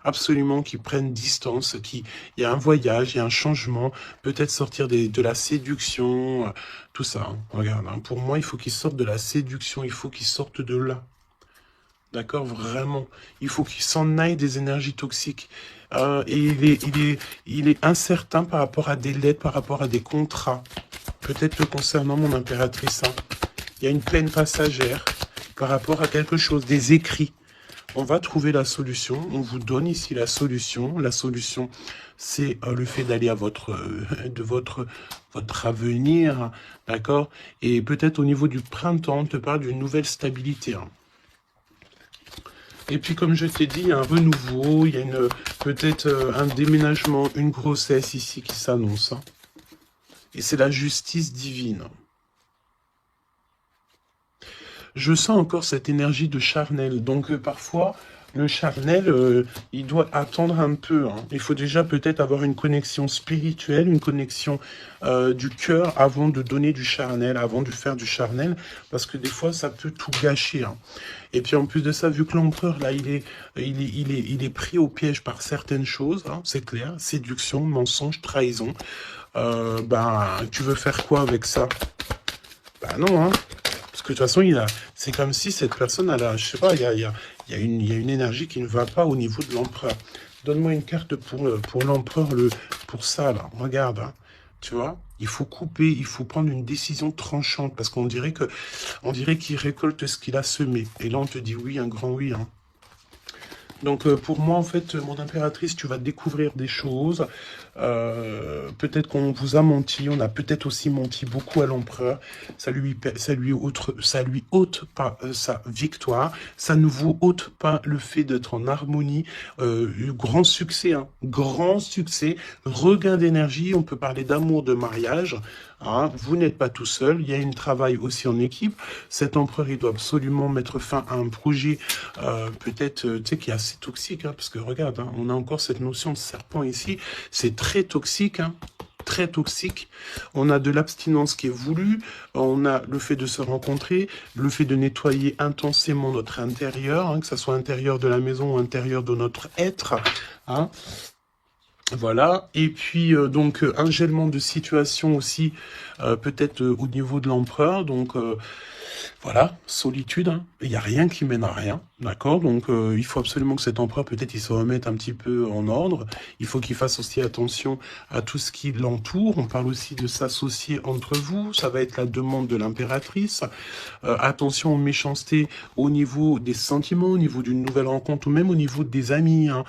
absolument qu'il prenne distance, il y a un voyage, il y a un changement, peut-être sortir de la séduction, tout ça, hein. Regarde, hein, pour moi, il faut qu'il sorte de la séduction, il faut qu'il sorte de là. D'accord, vraiment. Il faut qu'il s'en aille des énergies toxiques. Et il est incertain par rapport à des lettres, par rapport à des contrats. Peut-être concernant mon impératrice, hein. Il y a une peine passagère par rapport à quelque chose, des écrits. On va trouver la solution. On vous donne ici la solution. La solution, c'est le fait d'aller à votre avenir, d'accord? Et peut-être au niveau du printemps, on te parle d'une nouvelle stabilité, hein. Et puis, comme je t'ai dit, il y a un renouveau, il y a peut-être un déménagement, une grossesse ici qui s'annonce, hein. Et c'est la justice divine. Je sens encore cette énergie de charnel. Donc, parfois, le charnel, il doit attendre un peu, hein. Il faut déjà peut-être avoir une connexion spirituelle, une connexion du cœur avant de donner du charnel, avant de faire du charnel, parce que des fois, ça peut tout gâcher, hein. Et puis, en plus de ça, vu que l'empereur, là, il est pris au piège par certaines choses, hein, c'est clair, séduction, mensonge, trahison. Tu veux faire quoi avec ça? Bah non, hein. Parce que de toute façon, c'est comme si cette personne, je sais pas, il y a une énergie qui ne va pas au niveau de l'empereur. Donne-moi une carte pour l'empereur, pour ça, là. Regarde, hein. Tu vois, il faut couper, il faut prendre une décision tranchante, parce qu'on dirait qu'il récolte ce qu'il a semé. Et là, on te dit oui, un grand oui, hein. Donc pour moi, en fait, mon impératrice, tu vas découvrir des choses. Peut-être qu'on vous a menti, on a peut-être aussi menti beaucoup à l'empereur. Ça lui ôte pas sa victoire. Ça ne vous ôte pas le fait d'être en harmonie. Grand succès, hein, grand succès. Regain d'énergie. On peut parler d'amour, de mariage. Hein, vous n'êtes pas tout seul. Il y a un travail aussi en équipe. Cet empereur, il doit absolument mettre fin à un projet, peut-être, tu sais, qui est assez toxique, hein, parce que regarde, hein, on a encore cette notion de serpent ici. C'est très toxique, hein. Très toxique. On a de l'abstinence qui est voulue, on a le fait de se rencontrer, le fait de nettoyer intensément notre intérieur, hein, que ce soit intérieur de la maison ou intérieur de notre être. Hein. Voilà, et puis donc un gèlement de situation aussi, peut-être au niveau de l'empereur, donc voilà, solitude, hein. Il n'y a rien qui mène à rien, d'accord? Donc il faut absolument que cet empereur, peut-être, il se remette un petit peu en ordre, il faut qu'il fasse aussi attention à tout ce qui l'entoure, on parle aussi de s'associer entre vous, ça va être la demande de l'impératrice, attention aux méchancetés au niveau des sentiments, au niveau d'une nouvelle rencontre, ou même au niveau des amis, hein.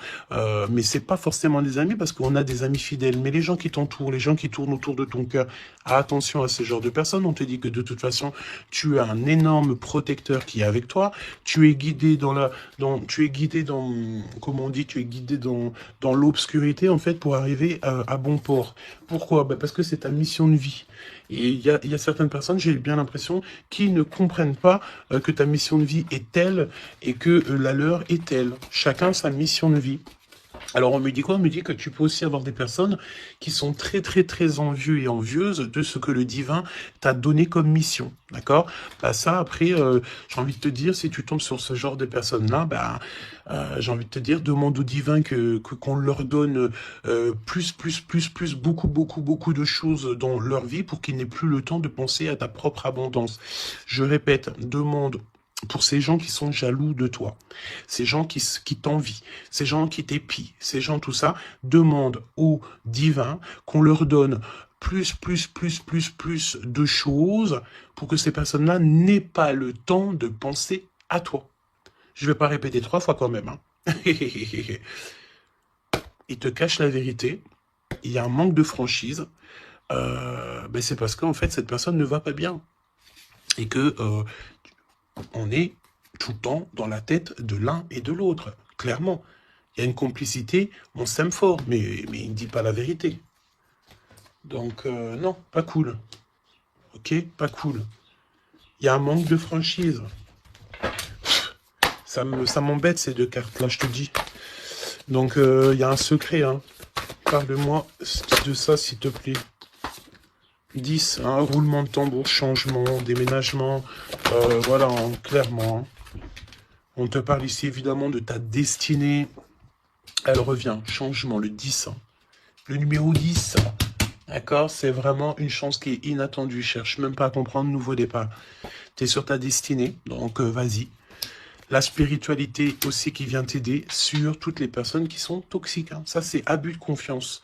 Mais c'est pas forcément des amis, parce qu'on a des amis fidèles, mais les gens qui t'entourent, les gens qui tournent autour de ton cœur, attention à ce genre de personnes. On te dit que de toute façon, tu as un énorme protecteur qui est avec toi, tu es guidé comment on dit, tu es guidé dans l'obscurité, en fait, pour arriver à bon port. Pourquoi? Parce que c'est ta mission de vie. Et il y a certaines personnes, j'ai bien l'impression, qui ne comprennent pas que ta mission de vie est telle et que la leur est telle. Chacun sa mission de vie. Alors on me dit quoi? On me dit que tu peux aussi avoir des personnes qui sont très très très envieux et envieuses de ce que le divin t'a donné comme mission, d'accord? Bah ça après, j'ai envie de te dire, si tu tombes sur ce genre de personnes-là, bah j'ai envie de te dire, demande au divin qu'on leur donne plus, beaucoup de choses dans leur vie pour qu'ils n'aient plus le temps de penser à ta propre abondance. Je répète, demande pour ces gens qui sont jaloux de toi, ces gens qui t'envient, ces gens qui t'épient, ces gens tout ça, demande au divin qu'on leur donne plus de choses pour que ces personnes-là n'aient pas le temps de penser à toi. Je vais pas répéter 3 fois quand même. Hein. Il te cache la vérité, il y a un manque de franchise, c'est parce qu'en fait cette personne ne va pas bien. Et que on est tout le temps dans la tête de l'un et de l'autre, clairement. Il y a une complicité, on s'aime fort, mais il ne dit pas la vérité. Donc, non, pas cool. Ok, pas cool. Il y a un manque de franchise. Ça m'embête ces 2 cartes-là, je te dis. Donc, il y a un secret, hein. Parle-moi de ça, s'il te plaît. 10, hein, roulement de tambour, changement, déménagement, voilà, hein, clairement. Hein. On te parle ici évidemment de ta destinée. Elle revient, changement, le 10. Hein. Le numéro 10, d'accord, c'est vraiment une chance qui est inattendue. Cherche même pas à comprendre, nouveau départ. Tu es sur ta destinée, donc vas-y. La spiritualité aussi qui vient t'aider sur toutes les personnes qui sont toxiques. Hein. Ça, c'est abus de confiance.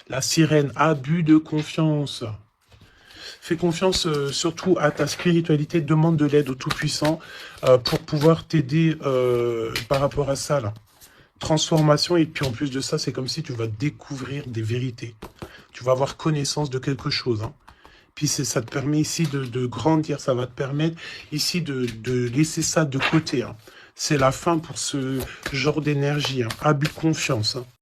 La sirène, abus de confiance. Fais confiance surtout à ta spiritualité, demande de l'aide au Tout-Puissant pour pouvoir t'aider par rapport à ça. Là. Transformation, et puis en plus de ça, c'est comme si tu vas découvrir des vérités. Tu vas avoir connaissance de quelque chose. Hein. Puis ça te permet ici de grandir, ça va te permettre ici de laisser ça de côté. Hein. C'est la fin pour ce genre d'énergie, hein. Abus de confiance. Hein.